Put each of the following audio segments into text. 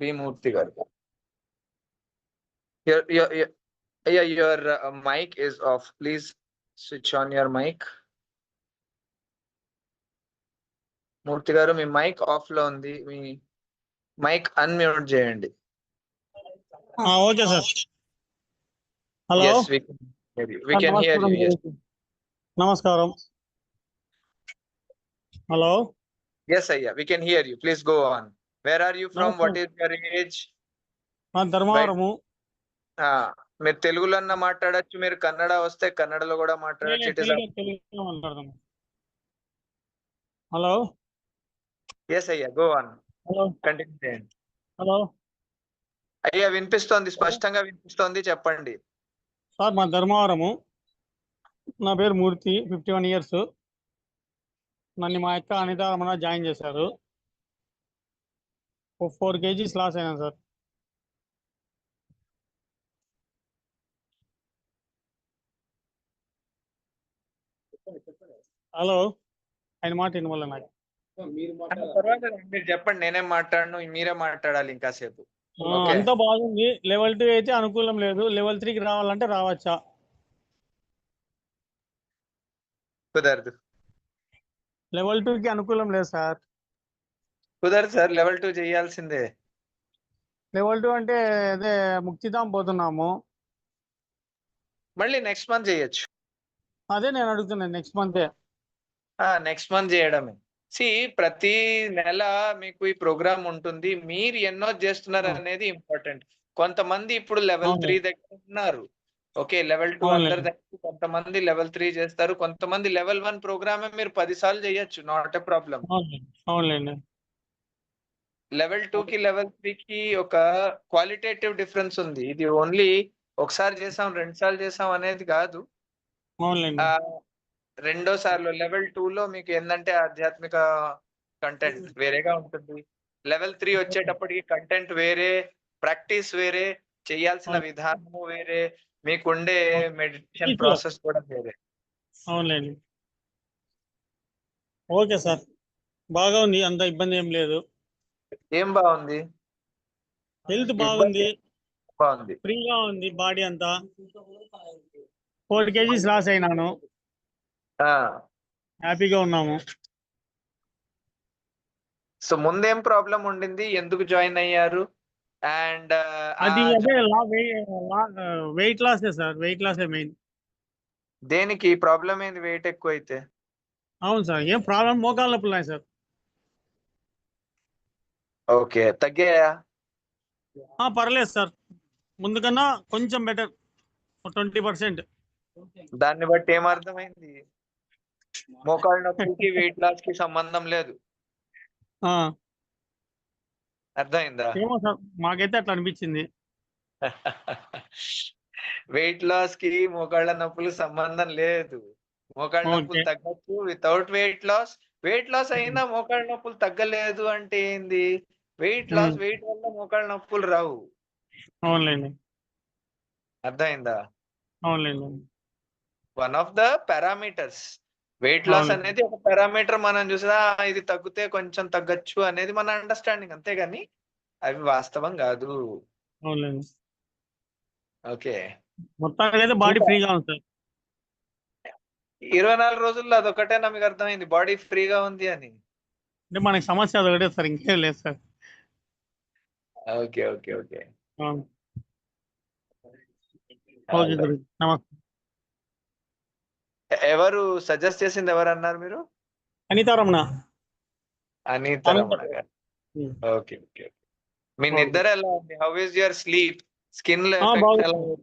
B మూర్తి గారు. Your mic is off. Please switch on your mic. మూర్తి గారు మీ mic off లో ఉంది. మీ మైక్ అన్మ్యూట్ చేయండి. Okay sir. Hello. Yes, we can hear you. Yes. నమస్కారం. Hello. Yes, Ayya, we can hear you. Please go on. Where are you from? What is your age? Dharmavaram. మీరు తెలుగులో అన్న మాట్లాడచ్చు, మీరు కన్నడ వస్తే కన్నడలో కూడా మాట్లాడచ్చు. Hello. Yes, Ayya, go on. Hello. Continue చేయండి. హలో. అయ్యా వినిపిస్తోంది, స్పష్టంగా వినిపిస్తోంది, చెప్పండి. సార్ మా ధర్మవరము. నా పేరు మూర్తి, 51 years. నన్ను మా అక్క అనిత రమణ జాయిన్ చేశారు. 4 kgs లాస్ అయినా సార్. హలో. ఆయన మాట వినవల్ల నాకు. మీరు చెప్పండి, నేనేం మాట్లాడను, మీరే మాట్లాడాలి ఇంకాసేపు. అంతా బాగుంది. లెవెల్ 2 అయితే అనుకూలం లేదు. లెవెల్ 3కి రావాలంటే రావచ్చా? కుదరదు. లెవెల్ 2కి అనుకూలం లేదు సార్. కుదరదు సార్, లెవెల్ 2 చేయాల్సిందే. లెవెల్ 2 అంటే అదే ముక్తిధాం పోతున్నాము. మళ్ళీ నెక్స్ట్ మంత్ చేయొచ్చు. అదే నేను అడుగుతున్నాను, నెక్స్ట్ మంతే. నెక్స్ట్ మంత్ చేయడమే. ప్రతి నెల మీకు ఈ ప్రోగ్రామ్ ఉంటుంది. మీరు ఎన్నో చేస్తున్నారు అనేది ఇంపార్టెంట్. కొంతమంది ఇప్పుడు లెవెల్ 3 దగ్గర ఉన్నారు. ఓకే, లెవెల్ 2 అందరి దగ్గర, కొంతమంది లెవెల్ 3 చేస్తారు, కొంతమంది లెవెల్ 1 ప్రోగ్రామే మీరు 10 సార్లు చేయొచ్చు. Not a problem. అవునండి. లెవెల్ 2కి లెవెల్ 3కి ఒక క్వాలిటేటివ్ డిఫరెన్స్ ఉంది. ఇది ఓన్లీ ఒకసారి చేసాం, 2 సార్లు చేసాం అనేది కాదు. రెండోసార్లు లెవెల్ 2లో మీకు ఏంటంటే ఆధ్యాత్మిక కంటెంట్ వేరేగా ఉంటుంది. లెవెల్ 3 వచ్చేటప్పటికి కంటెంట్ వేరే, ప్రాక్టీస్ వేరే, చేయాల్సిన విధానము వేరే, మీకుండే మెడిటేషన్ ప్రాసెస్ కూడా వేరే. అవునండి. ఓకే సార్, బాగా ఉంది, అంత ఇబ్బంది ఏం లేదు. ఏం బాగుంది? హెల్త్ బాగుంది, ఫ్రీగా ఉంది బాడీ అంతా. 4 kgs లాస్ అయినాను, హ్యాపీగా ఉన్నాము. సో ముందేం ప్రాబ్లం ఉండింది, ఎందుకు జాయిన్ అయ్యారు? అండ్ అది అదే weight loss sir, weight loss main. దేనికి ప్రాబ్లం ఏంది వెయిట్ ఎక్కువ అయితే? అవును సార్, ఏం ప్రాబ్లం? మోకాళ్ళ నొప్పులు ఉన్నాయి సార్. ఓకే, తగ్గాయా? పర్లేదు సార్, ముందు కన్నా కొంచెం బెటర్, 20%. దాన్ని బట్టి ఏమర్థమైంది? మోకాళ్ళ నొప్పికి వెయిట్ లాస్ కి సంబంధం లేదు. అర్థమైందా? ఏమో సార్, మాకైతే అట్లా అనిపించింది. వెయిట్ లాస్ కి మోకాళ్ళ నొప్పులు సంబంధం లేదు. మోకాళ్ళ నొప్పులు తగ్గచ్చు without weight loss. Weight loss అయినా మోకాళ్ళ నొప్పులు తగ్గలేదు అంటే ఏంది? వెయిట్ లాస్, వెయిట్ వల్ల మోకాళ్ళ నొప్పులు రావు. అవునులేండి. అర్థమైందా? అవునులేండి. One of the parameters. Weight loss అనేది ఒక పారామీటర్. మనం చూసా ఇది తగ్గితే కొంచెం తగ్గచ్చు అనేది మన అండర్స్టాండింగ్, అంతేగాని అవి వాస్తవం కాదు. అవునులేండి. ఓకే, మొత్తానికి అయితే బాడీ ఫ్రీగా ఉంది సార్. 24 రోజుల్లో అదొకటేనా మీకు అర్థమైంది బాడీ ఫ్రీగా ఉంది అని? అంటే మనకి సమస్య అదొకటే సార్, ఇంకేం లేదు sir. Okay okay okay. Okay గురు, నమస్తే. ఎవరు సజెస్ట్ చేసింది, ఎవరు అన్నారు మీరు? అనిత రమణ. అనిత రమణ గారు. Okay okay. మీ నిద్ర ఎలా ఉంది? How is your sleep? Skin లో ఎఫెక్ట్ ఎలా ఉంది?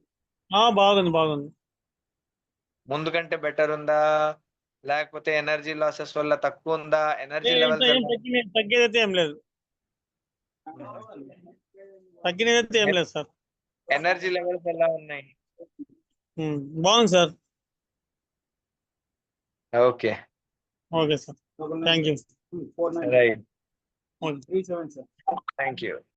బాగుంది, బాగుంది. ముందు కంటే బెటర్ ఉందా, లేకపోతే ఎనర్జీ లాసెస్ వల్ల తక్కువ ఉందా? ఎనర్జీ లెవెల్స్ తగ్గేదైతే ఏం లేదు, తగ్గినదైతే ఏం లేదు సార్. ఎనర్జీ లెవెల్స్ ఎలా ఉన్నాయి? బాగుంది sir. Okay okay sir, thank you. Right, thank you.